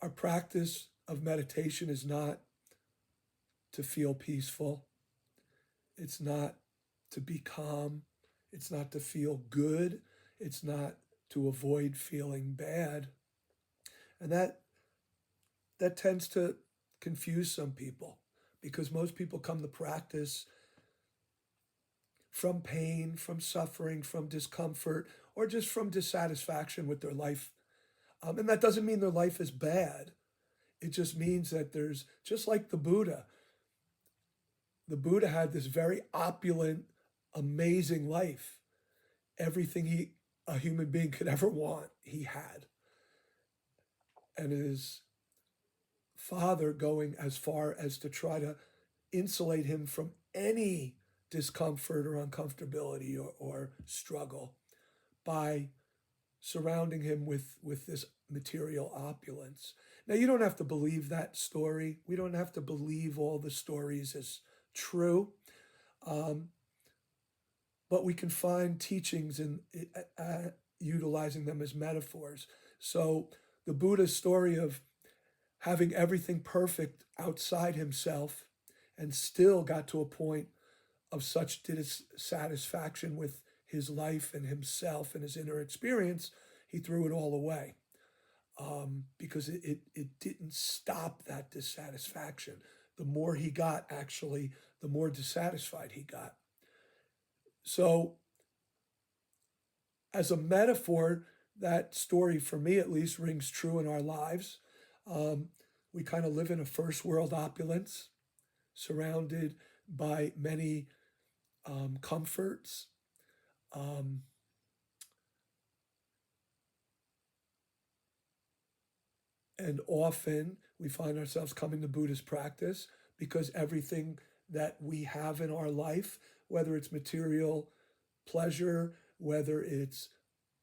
Our practice of meditation is not to feel peaceful. It's not to be calm. It's not to feel good. It's not to avoid feeling bad. And that tends to confuse some people because most people come to practice from pain, from suffering, from discomfort, or just from dissatisfaction with their life. And that doesn't mean their life is bad. It just means that there's, just like the Buddha had this very opulent, amazing life. Everything a human being could ever want, he had. And his father going as far as to try to insulate him from any discomfort or uncomfortability or struggle by surrounding him with this material opulence. Now, you don't have to believe that story. We don't have to believe all the stories as true. But we can find teachings in utilizing them as metaphors. So the Buddha's story of having everything perfect outside himself and still got to a point of such dissatisfaction with his life and himself and his inner experience, he threw it all away because it didn't stop that dissatisfaction. The more he got, actually, the more dissatisfied he got. So, as a metaphor, that story, for me at least, rings true in our lives. We kind of live in a first world opulence, surrounded by many comforts. And often we find ourselves coming to Buddhist practice because everything that we have in our life, whether it's material pleasure, whether it's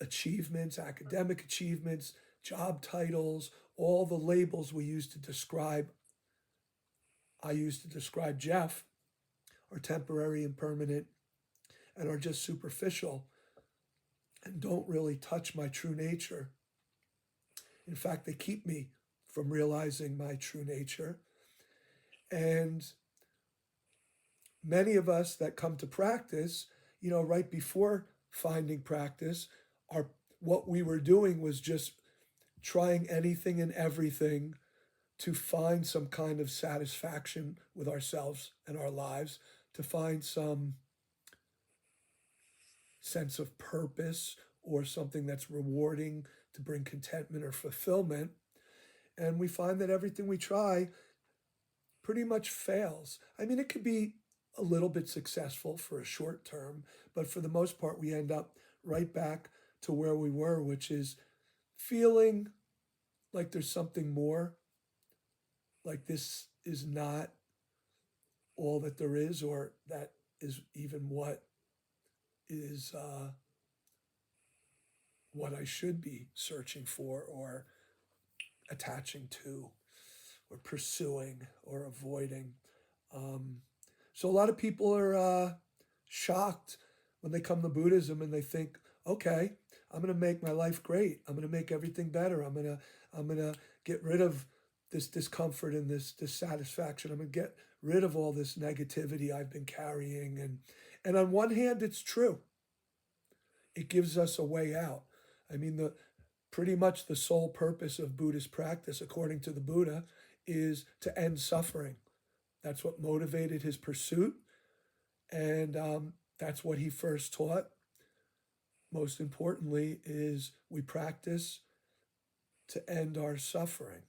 achievements, academic achievements, job titles, all the labels we use to describe, I use to describe Jeff, are temporary and permanent and are just superficial and don't really touch my true nature. In fact, they keep me from realizing my true nature. And many of us that come to practice, right before finding practice, what we were doing was just trying anything and everything to find some kind of satisfaction with ourselves and our lives, to find some sense of purpose or something that's rewarding, to bring contentment or fulfillment. And we find that everything we try pretty much fails. I mean, it could be a little bit successful for a short term, but for the most part, we end up right back to where we were, which is feeling like there's something more, like this is not all that there is, or that is even what is what I should be searching for or attaching to or pursuing or avoiding. So a lot of people are shocked when they come to Buddhism and they think, okay, I'm going to make my life great. I'm going to make everything better. I'm going to get rid of this discomfort and this dissatisfaction. I'm going to get rid of all this negativity I've been carrying. And on one hand, it's true. It gives us a way out. I mean, pretty much the sole purpose of Buddhist practice, according to the Buddha, is to end suffering. That's what motivated his pursuit, and that's what he first taught. Most importantly, is we practice to end our suffering.